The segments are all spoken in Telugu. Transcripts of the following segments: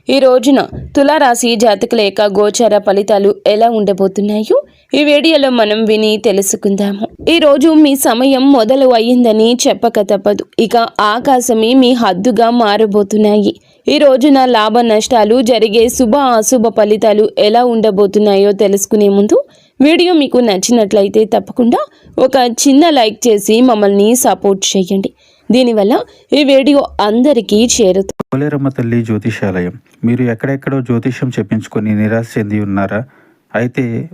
ఈ రోజున తులారాశి జాతకుల యొక్క గోచార ఫలితాలు ఎలా ఉండబోతున్నాయో ఈ వీడియోలో మనం విని తెలుసుకుందాము. ఈ రోజు మీ సమయం మొదలు అయ్యిందని చెప్పక తప్పదు. ఇక ఆకాశమే మీ హద్దుగా మారబోతున్నాయి. ఈ రోజున లాభ నష్టాలు జరిగే శుభ అశుభ ఫలితాలు ఎలా ఉండబోతున్నాయో తెలుసుకునే ముందు వీడియో మీకు నచ్చినట్లయితే తప్పకుండా ఒక చిన్న లైక్ చేసి మమ్మల్ని సపోర్ట్ చేయండి. దీనివల్ల ఈ వీడియో అందరికీ చేరుతుంది. పోలేరమ్మ తల్లి జ్యోతిషాలయం. మీరు ఎక్కడెక్కడో జ్యోతిష్యం చెప్పించుకొని నిరాశ చెంది ఉన్నారా? అయితే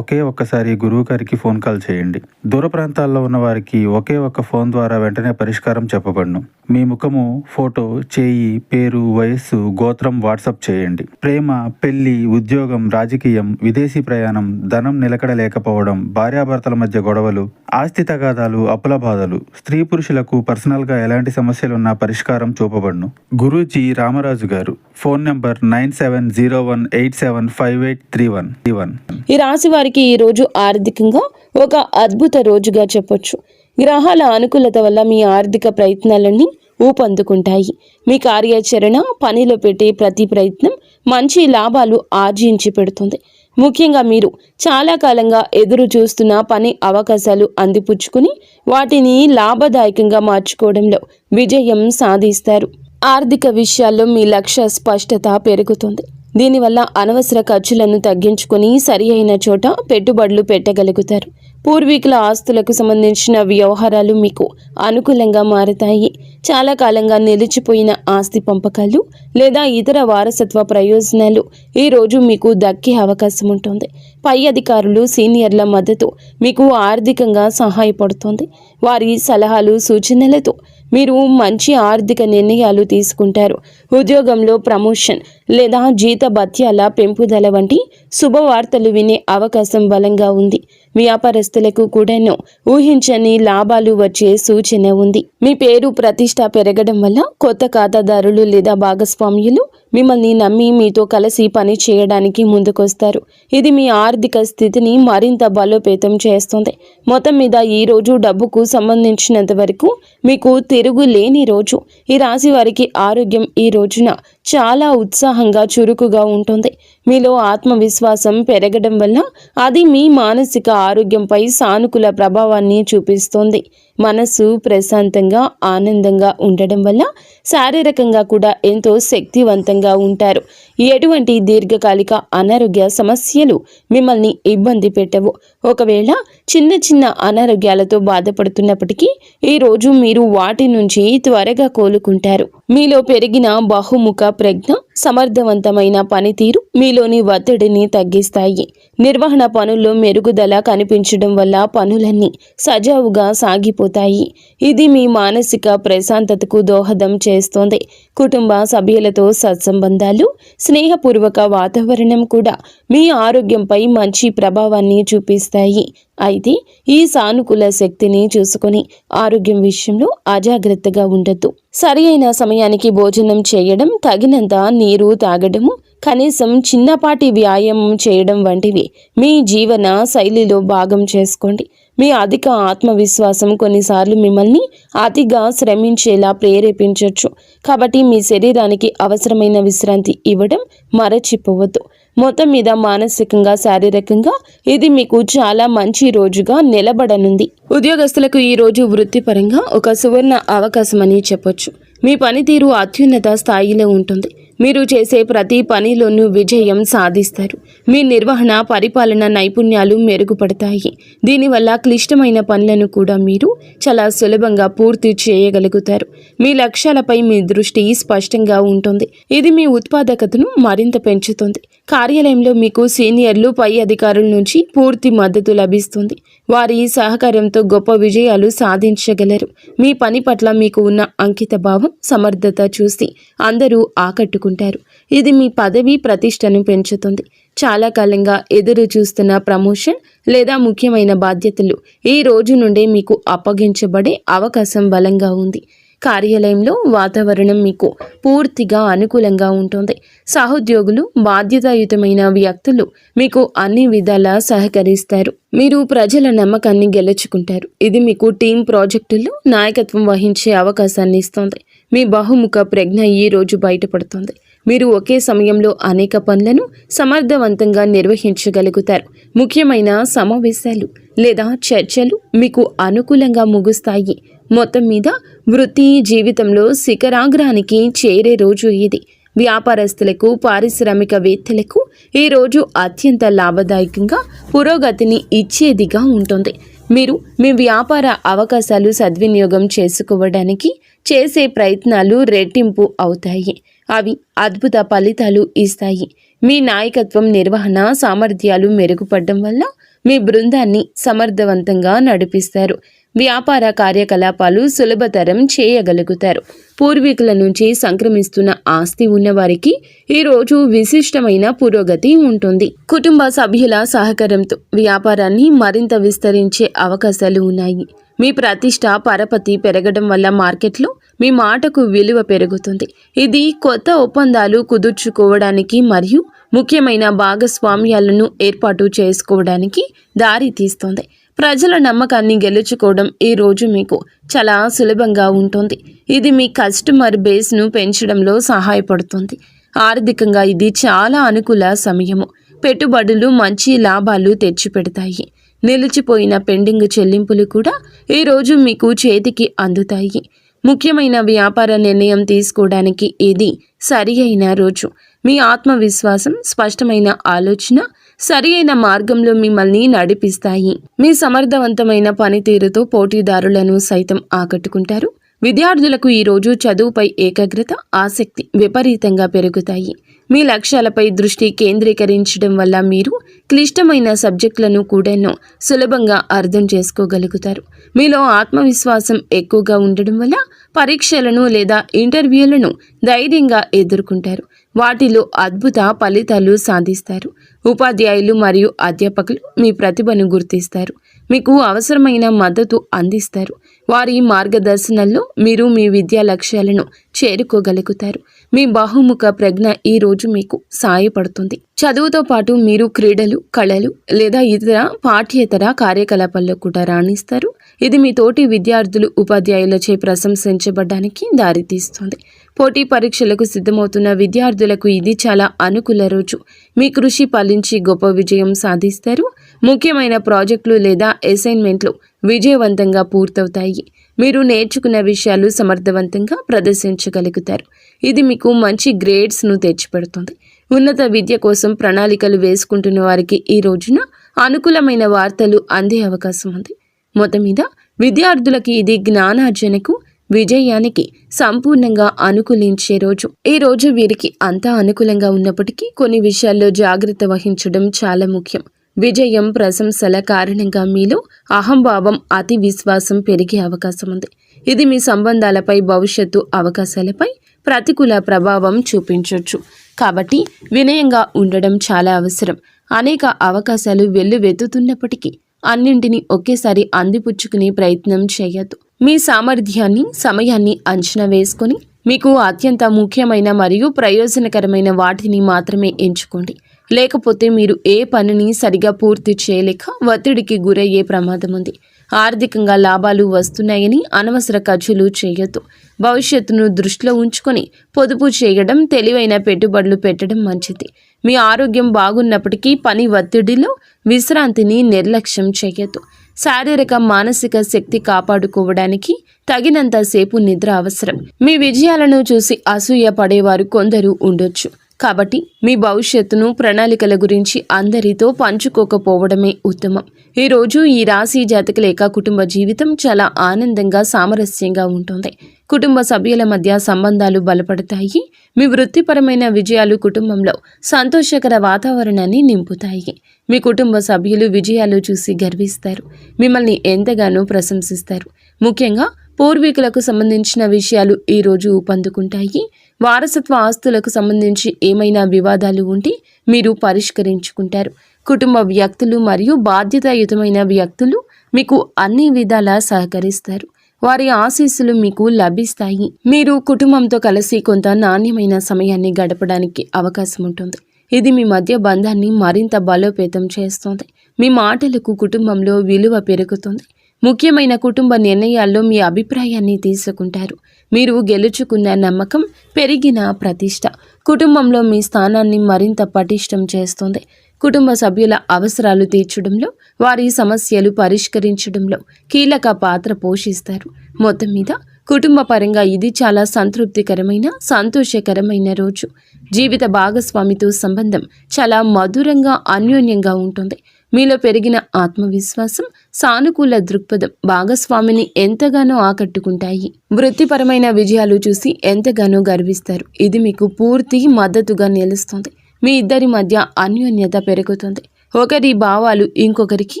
ఒక్కసారి గురువు గారికి ఫోన్ కాల్ చేయండి. దూర ప్రాంతాల్లో ఉన్న వారికి ఒకే ఒక్క ఫోన్ ద్వారా వెంటనే పరిష్కారం చెప్పబడును. మీ ముఖము, ఫోటో, చేయి, పేరు, వయస్సు, గోత్రం వాట్సాప్ చేయండి. ప్రేమ, పెళ్లి, ఉద్యోగం, రాజకీయం, విదేశీ ప్రయాణం, ధనం నిలకడ లేకపోవడం, భార్యాభర్తల మధ్య గొడవలు, ఆస్తి తగాదాలు, అప్పుల బాధలు, స్త్రీ పురుషులకు పర్సనల్ గా ఎలాంటి సమస్యలున్నా పరిష్కారం చూపబడును. గురూజీ రామరాజు గారు. Phone number 9701875831. ఈ రాశి వారికి ఈ రోజు ఆర్థికంగా ఒక అద్భుత రోజుగా చెప్పొచ్చు. గ్రహాల అనుకూలత వల్ల మీ ఆర్థిక ప్రయత్నాలన్నీ ఊపందుకుంటాయి. మీ కార్యాచరణ, పనిలో పెట్టే ప్రతి ప్రయత్నం మంచి లాభాలు ఆర్జించి పెడుతుంది. ముఖ్యంగా మీరు చాలా కాలంగా ఎదురు చూస్తున్న పని అవకాశాలు అందిపుచ్చుకుని వాటిని లాభదాయకంగా మార్చుకోవడంలో విజయం సాధిస్తారు. ఆర్థిక విషయాల్లో మీ లక్ష్య స్పష్టత పెరుగుతుంది. దీనివల్ల అనవసర ఖర్చులను తగ్గించుకొని సరి అయిన చోట పెట్టుబడులు పెట్టగలుగుతారు. పూర్వీకుల ఆస్తులకు సంబంధించిన వ్యవహారాలు మీకు అనుకూలంగా మారతాయి. చాలా కాలంగా నిలిచిపోయిన ఆస్తి పంపకాలు లేదా ఇతర వారసత్వ ప్రయోజనాలు ఈ రోజు మీకు దక్కే అవకాశం ఉంటుంది. పై అధికారులు, సీనియర్ల మద్దతు మీకు ఆర్థికంగా సహాయపడుతుంది. వారి సలహాలు, సూచనలతో మీరు మంచి ఆర్థిక నిర్ణయాలు తీసుకుంటారు. ఉద్యోగంలో ప్రమోషన్ లేదా జీతభత్యాల పెంపుదల వంటి శుభవార్తలు వినే అవకాశం బలంగా ఉంది. వ్యాపారస్తులకు కూడాను ఊహించని లాభాలు వచ్చే సూచన ఉంది. మీ పేరు ప్రతిష్ట పెరగడం వల్ల కొత్త ఖాతాదారులు లేదా భాగస్వామ్యులు మిమ్మల్ని నమ్మి మీతో కలిసి పని చేయడానికి ముందుకొస్తారు. ఇది మీ ఆర్థిక స్థితిని మరింత బలోపేతం చేస్తుంది. మొత్తం మీద ఈ రోజు డబ్బుకు సంబంధించినంత వరకు మీకు తిరుగులేని రోజు. ఈ రాశి వారికి ఆరోగ్యం ఈ రోజున చాలా ఉత్సాహంగా, చురుకుగా ఉంటుంది. మీలో ఆత్మవిశ్వాసం పెరగడం వల్ల అది మీ మానసిక ఆరోగ్యంపై సానుకూల ప్రభావాన్ని చూపిస్తుంది. మనసు ప్రశాంతంగా, ఆనందంగా ఉండడం వల్ల శారీరకంగా కూడా ఎంతో శక్తివంతంగా ఉంటారు. ఎటువంటి దీర్ఘకాలిక అనారోగ్య సమస్యలు మిమ్మల్ని ఇబ్బంది పెట్టవు. ఒకవేళ చిన్న చిన్న అనారోగ్యాలతో బాధపడుతున్నప్పటికీ ఈ రోజు మీరు వాటి నుంచి త్వరగా కోలుకుంటారు. మీలో పెరిగిన బహుముఖ ప్రజ్ఞ, సమర్థవంతమైన పనితీరు మీలోని ఒత్తిడిని తగ్గిస్తాయి. నిర్వహణ పనుల్లో మెరుగుదల కనిపించడం వల్ల పనులన్నీ సజావుగా సాగిపోతాయి. ఇది మీ మానసిక ప్రశాంతతకు దోహదం చేస్తోంది. కుటుంబ సభ్యులతో సత్సంబంధాలు, స్నేహపూర్వక వాతావరణం కూడా మీ ఆరోగ్యంపై మంచి ప్రభావాన్ని చూపిస్తాయి. అయితే ఈ సానుకూల శక్తిని చూసుకొని ఆరోగ్యం విషయంలో అజాగ్రత్తగా ఉండొద్దు. సరి అయిన సమయానికి భోజనం చేయడం, తగినంత నీరు తాగడము, కనీసం చిన్నపాటి వ్యాయామం చేయడం వంటివి మీ జీవన శైలిలో భాగం చేసుకోండి. మీ అధిక ఆత్మవిశ్వాసం కొన్నిసార్లు మిమ్మల్ని అతిగా శ్రమించేలా ప్రేరేపించవచ్చు. కాబట్టి మీ శరీరానికి అవసరమైన విశ్రాంతి ఇవ్వడం మరచిపోవద్దు. మొత్తం మీద మానసికంగా, శారీరకంగా ఇది మీకు చాలా మంచి రోజుగా నిలబడనుంది. ఉద్యోగస్తులకు ఈ రోజు వృత్తిపరంగా ఒక సువర్ణ అవకాశం అని చెప్పొచ్చు. మీ పనితీరు అత్యున్నత స్థాయిలో ఉంటుంది. మీరు చేసే ప్రతి పనిలోనూ విజయం సాధిస్తారు. మీ నిర్వహణ, పరిపాలన నైపుణ్యాలు మెరుగుపడతాయి. దీనివల్ల క్లిష్టమైన పనులను కూడా మీరు చాలా సులభంగా పూర్తి చేయగలుగుతారు. మీ లక్ష్యాలపై మీ దృష్టి స్పష్టంగా ఉంటుంది. ఇది మీ ఉత్పాదకతను మరింత పెంచుతుంది. కార్యాలయంలో మీకు సీనియర్లు, పై అధికారుల నుంచి పూర్తి మద్దతు లభిస్తుంది. వారి సహకారంతో గొప్ప విజయాలు సాధించగలరు. మీ పని పట్ల మీకు ఉన్న అంకిత భావం, సమర్థత చూసి అందరూ ఆకట్టుకుంటారు. ఇది మీ పదవి ప్రతిష్టను పెంచుతుంది. చాలా కాలంగా ఎదురు చూస్తున్న ప్రమోషన్ లేదా ముఖ్యమైన బాధ్యతలు ఈ రోజు నుండే మీకు అప్పగించబడే అవకాశం బలంగా ఉంది. కార్యాలయంలో వాతావరణం మీకు పూర్తిగా అనుకూలంగా ఉంటుంది. సహోద్యోగులు, బాధ్యతాయుతమైన వ్యక్తులు మీకు అన్ని విధాలా సహకరిస్తారు. మీరు ప్రజల నమ్మకాన్ని గెలుచుకుంటారు. ఇది మీకు టీం ప్రాజెక్టుల్లో నాయకత్వం వహించే అవకాశాన్ని ఇస్తుంది. మీ బహుముఖ ప్రజ్ఞ ఈ రోజు బయటపడుతుంది. మీరు ఒకే సమయంలో అనేక పనులను సమర్థవంతంగా నిర్వహించగలుగుతారు. ముఖ్యమైన సమావేశాలు లేదా చర్చలు మీకు అనుకూలంగా ముగుస్తాయి. మొత్తం మీద వృత్తి జీవితంలో శిఖరాగ్రానికి చేరే రోజు ఇది. వ్యాపారస్తులకు, పారిశ్రామికవేత్తలకు ఈ రోజు అత్యంత లాభదాయకంగా పురోగతిని ఇచ్చేదిగా ఉంటుంది. మీరు మీ వ్యాపార అవకాశాలు సద్వినియోగం చేసుకోవడానికి చేసే ప్రయత్నాలు రెట్టింపు అవుతాయి. అవి అద్భుత ఫలితాలు ఇస్తాయి. మీ నాయకత్వం, నిర్వహణ సామర్థ్యాలు మెరుగుపడడం వల్ల మీ బృందాన్ని సమర్థవంతంగా నడిపిస్తారు. వ్యాపార కార్యకలాపాలు సులభతరం చేయగలుగుతారు. పూర్వీకుల నుంచి సంక్రమిస్తున్న ఆస్తి ఉన్నవారికి ఈరోజు విశిష్టమైన పురోగతి ఉంటుంది. కుటుంబ సభ్యుల సహకారంతో వ్యాపారాన్ని మరింత విస్తరించే అవకాశాలు ఉన్నాయి. మీ ప్రతిష్ట, పరపతి పెరగడం వల్ల మార్కెట్లో మీ మాటకు విలువ పెరుగుతుంది. ఇది కొత్త ఒప్పందాలు కుదుర్చుకోవడానికి మరియు ముఖ్యమైన భాగస్వామ్యాలను ఏర్పాటు చేసుకోవడానికి దారి తీస్తుంది. ప్రజల నమ్మకాన్ని గెలుచుకోవడం ఈ రోజు మీకు చాలా సులభంగా ఉంటుంది. ఇది మీ కస్టమర్ బేస్ను పెంచడంలో సహాయపడుతుంది. ఆర్థికంగా ఇది చాలా అనుకూల సమయము. పెట్టుబడులు మంచి లాభాలు తెచ్చిపెడతాయి. నిలిచిపోయిన పెండింగ్ చెల్లింపులు కూడా ఈరోజు మీకు చేతికి అందుతాయి. ముఖ్యమైన వ్యాపార నిర్ణయం తీసుకోవడానికి ఇది సరి అయిన రోజు. మీ ఆత్మవిశ్వాసం, స్పష్టమైన ఆలోచన సరి అయిన మార్గంలో మిమ్మల్ని నడిపిస్తాయి. మీ సమర్థవంతమైన పనితీరుతో పోటీదారులను సైతం ఆకట్టుకుంటారు. విద్యార్థులకు ఈరోజు చదువుపై ఏకాగ్రత, ఆసక్తి విపరీతంగా పెరుగుతాయి. మీ లక్ష్యాలపై దృష్టి కేంద్రీకరించడం వల్ల మీరు క్లిష్టమైన సబ్జెక్టులను కూడా సులభంగా అర్థం చేసుకోగలుగుతారు. మీలో ఆత్మవిశ్వాసం ఎక్కువగా ఉండడం వల్ల పరీక్షలను లేదా ఇంటర్వ్యూలను ధైర్యంగా ఎదుర్కొంటారు. వాటిలో అద్భుత ఫలితాలు సాధిస్తారు. ఉపాధ్యాయులు మరియు అధ్యాపకులు మీ ప్రతిభను గుర్తిస్తారు. మీకు అవసరమైన మద్దతు అందిస్తారు. వారి మార్గదర్శనంలో మీరు మీ విద్యా లక్ష్యాలను చేరుకోగలుగుతారు. మీ బహుముఖ ప్రజ్ఞ ఈ రోజు మీకు సహాయపడుతుంది. చదువుతో పాటు మీరు క్రీడలు, కళలు లేదా ఇతర పాఠ్యేతర కార్యకలాపాల్లో కూడా రాణిస్తారు. ఇది మీ తోటి విద్యార్థులు, ఉపాధ్యాయులచే ప్రశంసించబడడానికి దారితీస్తుంది. పోటీ పరీక్షలకు సిద్ధమవుతున్న విద్యార్థులకు ఇది చాలా అనుకూల రోజు. మీ కృషి ఫలించి గొప్ప విజయం సాధిస్తారు. ముఖ్యమైన ప్రాజెక్టులు లేదా అసైన్మెంట్లు విజయవంతంగా పూర్తవుతాయి. మీరు నేర్చుకున్న విషయాలు సమర్థవంతంగా ప్రదర్శించగలుగుతారు. ఇది మీకు మంచి గ్రేడ్స్ను తెచ్చిపెడుతుంది. ఉన్నత విద్య కోసం ప్రణాళికలు వేసుకుంటున్న వారికి ఈ రోజున అనుకూలమైన వార్తలు అందే అవకాశం ఉంది. మొత్తం మీద విద్యార్థులకి ఇది జ్ఞానార్జనకు, విజయానికి సంపూర్ణంగా అనుకూలించే రోజు. ఈ రోజు వీరికి అంతా అనుకూలంగా ఉన్నప్పటికీ కొన్ని విషయాల్లో జాగ్రత్త వహించడం చాలా ముఖ్యం. విజయం, ప్రశంసల కారణంగా మీలో అహంభావం, అతి విశ్వాసం పెరిగే అవకాశం ఉంది. ఇది మీ సంబంధాలపై, భవిష్యత్తు అవకాశాలపై ప్రతికూల ప్రభావం చూపించవచ్చు. కాబట్టి వినయంగా ఉండడం చాలా అవసరం. అనేక అవకాశాలు వెల్లువెత్తుతున్నప్పటికీ అన్నింటినీ ఒకేసారి అందిపుచ్చుకునే ప్రయత్నం చేయొద్దు. మీ సామర్థ్యాన్ని, సమయాన్ని అంచనా వేసుకొని మీకు అత్యంత ముఖ్యమైన మరియు ప్రయోజనకరమైన వాటిని మాత్రమే ఎంచుకోండి. లేకపోతే మీరు ఏ పనిని సరిగా పూర్తి చేయలేక ఒత్తిడికి గురయ్యే ప్రమాదం ఉంది. ఆర్థికంగా లాభాలు వస్తున్నాయని అనవసర ఖర్చులు చేయొద్దు. భవిష్యత్తును దృష్టిలో ఉంచుకొని పొదుపు చేయడం, తెలివైన పెట్టుబడులు పెట్టడం మంచిది. మీ ఆరోగ్యం బాగున్నప్పటికీ పని ఒత్తిడిలో విశ్రాంతిని నిర్లక్ష్యం చేయొద్దు. శారీరక, మానసిక శక్తి కాపాడుకోవడానికి తగినంత సేపు నిద్ర అవసరం. మీ విజయాలను చూసి అసూయ పడేవారు కొందరు ఉండొచ్చు. కాబట్టి మీ భవిష్యత్తును, ప్రణాళికల గురించి అందరితో పంచుకోకపోవడమే ఉత్తమం. ఈరోజు ఈ రాశి జాతకుల యొక్క కుటుంబ జీవితం చాలా ఆనందంగా, సామరస్యంగా ఉంటుంది. కుటుంబ సభ్యుల మధ్య సంబంధాలు బలపడతాయి. మీ వృత్తిపరమైన విజయాలు కుటుంబంలో సంతోషకర వాతావరణాన్ని నింపుతాయి. మీ కుటుంబ సభ్యులు విజయాలు చూసి గర్విస్తారు. మిమ్మల్ని ఎంతగానో ప్రశంసిస్తారు. ముఖ్యంగా పూర్వీకులకు సంబంధించిన విషయాలు ఈరోజు ఊపందుకుంటాయి. వారసత్వ ఆస్తులకు సంబంధించి ఏమైనా వివాదాలు ఉంటే మీరు పరిష్కరించుకుంటారు. కుటుంబ వ్యక్తులు మరియు బాధ్యతాయుతమైన వ్యక్తులు మీకు అన్ని విధాలా సహకరిస్తారు. వారి ఆశీస్సులు మీకు లభిస్తాయి. మీరు కుటుంబంతో కలిసి కొంత నాణ్యమైన సమయాన్ని గడపడానికి అవకాశం ఉంటుంది. ఇది మీ మధ్య బంధాన్ని మరింత బలోపేతం చేస్తుంది. మీ మాటలకు కుటుంబంలో విలువ పెరుగుతుంది. ముఖ్యమైన కుటుంబ నిర్ణయాల్లో మీ అభిప్రాయాన్ని తీసుకుంటారు. మీరు గెలుచుకున్న నమ్మకం, పెరిగిన ప్రతిష్ట కుటుంబంలో మీ స్థానాన్ని మరింత పటిష్టం చేస్తుంది. కుటుంబ సభ్యుల అవసరాలు తీర్చడంలో, వారి సమస్యలు పరిష్కరించడంలో కీలక పాత్ర పోషిస్తారు. మొత్తం మీద కుటుంబ పరంగా ఇది చాలా సంతృప్తికరమైన, సంతోషకరమైన రోజు. జీవిత భాగస్వామితో సంబంధం చాలా మధురంగా, అన్యోన్యంగా ఉంటుంది. మీలో పెరిగిన ఆత్మవిశ్వాసం, సానుకూల దృక్పథం భాగస్వామిని ఎంతగానో ఆకట్టుకుంటాయి. వృత్తిపరమైన విజయాలు చూసి ఎంతగానో గర్విస్తారు. ఇది మీకు పూర్తి మద్దతుగా నిలుస్తుంది. మీ ఇద్దరి మధ్య అన్యోన్యత పెరుగుతుంది. ఒకరి భావాలు ఇంకొకరికి,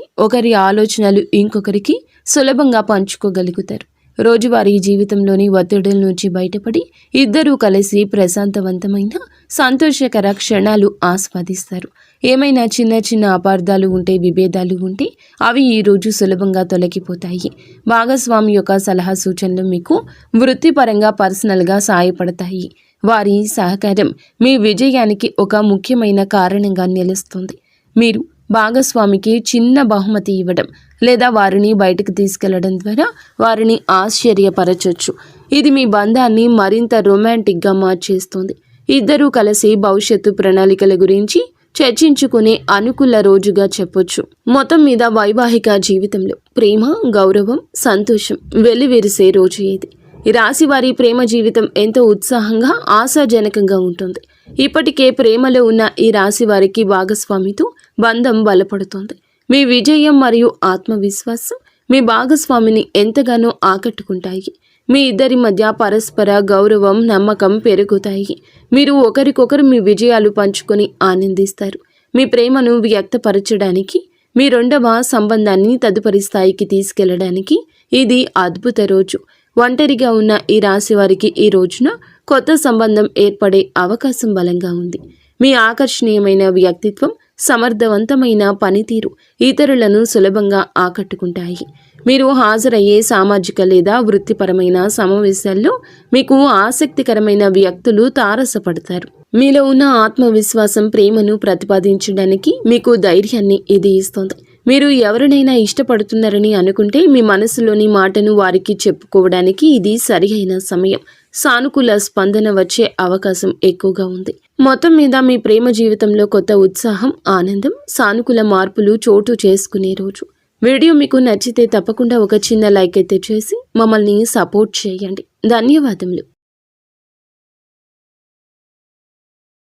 ఒకరి ఆలోచనలు ఇంకొకరికి సులభంగా పంచుకోగలుగుతారు. రోజువారీ జీవితంలోని ఒత్తిడుల నుంచి బయటపడి ఇద్దరూ కలిసి ప్రశాంతవంతమైన, సంతోషకర క్షణాలు ఆస్వాదిస్తారు. ఏమైనా చిన్న చిన్న అపార్థాలు ఉంటే, విభేదాలు ఉంటే అవి ఈరోజు సులభంగా తొలగిపోతాయి. భాగస్వామి యొక్క సలహా సూచనలు మీకు వృత్తిపరంగా, పర్సనల్గా సహాయపడతాయి. వారి సహకారం మీ విజయానికి ఒక ముఖ్యమైన కారణంగా నిలుస్తుంది. మీరు భాగస్వామికి చిన్న బహుమతి ఇవ్వడం లేదా వారిని బయటకు తీసుకెళ్లడం ద్వారా వారిని ఆశ్చర్యపరచొచ్చు. ఇది మీ బంధాన్ని మరింత రొమాంటిక్గా మార్చేస్తుంది. ఇద్దరూ కలిసి భవిష్యత్తు ప్రణాళికల గురించి చర్చించుకునే అనుకూల రోజుగా చెప్పొచ్చు. మొత్తం మీద వైవాహిక జీవితంలో ప్రేమ, గౌరవం, సంతోషం వెల్లివిరిసే రోజు ఇది. ఈ రాశి వారి ప్రేమ జీవితం ఎంతో ఉత్సాహంగా, ఆశాజనకంగా ఉంటుంది. ఇప్పటికే ప్రేమలో ఉన్న ఈ రాశి వారికి భాగస్వామితో బంధం బలపడుతుంది. మీ విజయం మరియు ఆత్మవిశ్వాసం మీ భాగస్వామిని ఎంతగానో ఆకట్టుకుంటాయి. మీ ఇద్దరి మధ్య పరస్పర గౌరవం, నమ్మకం పెరుగుతాయి. మీరు ఒకరికొకరు మీ విజయాలు పంచుకొని ఆనందిస్తారు. మీ ప్రేమను వ్యక్తపరచడానికి, మీ రెండవ సంబంధాన్ని తదుపరి స్థాయికి తీసుకెళ్లడానికి ఇది అద్భుత రోజు. ఒంటరిగా ఉన్న ఈ రాశి వారికి ఈ రోజున కొత్త సంబంధం ఏర్పడే అవకాశం బలంగా ఉంది. మీ ఆకర్షణీయమైన వ్యక్తిత్వం, సమర్థవంతమైన పనితీరు ఇతరులను సులభంగా ఆకట్టుకుంటాయి. మీరు హాజరయ్యే సామాజిక లేదా వృత్తిపరమైన సమావేశాల్లో మీకు ఆసక్తికరమైన వ్యక్తులు తారసపడతారు. మీలో ఉన్న ఆత్మవిశ్వాసం, ప్రేమను ప్రతిపాదించడానికి మీకు ధైర్యాన్ని ఇది ఇస్తుంది. మీరు ఎవరినైనా ఇష్టపడుతున్నారని అనుకుంటే మీ మనసులోని మాటను వారికి చెప్పుకోవడానికి ఇది సరియైన సమయం. సానుకూల స్పందన వచ్చే అవకాశం ఎక్కువగా ఉంది. మొత్తం మీద మీ ప్రేమ జీవితంలో కొత్త ఉత్సాహం, ఆనందం, సానుకూల మార్పులు చోటు చేసుకునే రోజు. వీడియో మీకు నచ్చితే తప్పకుండా ఒక చిన్న లైక్ అయితే చేసి మమ్మల్ని సపోర్ట్ చేయండి. ధన్యవాదములు.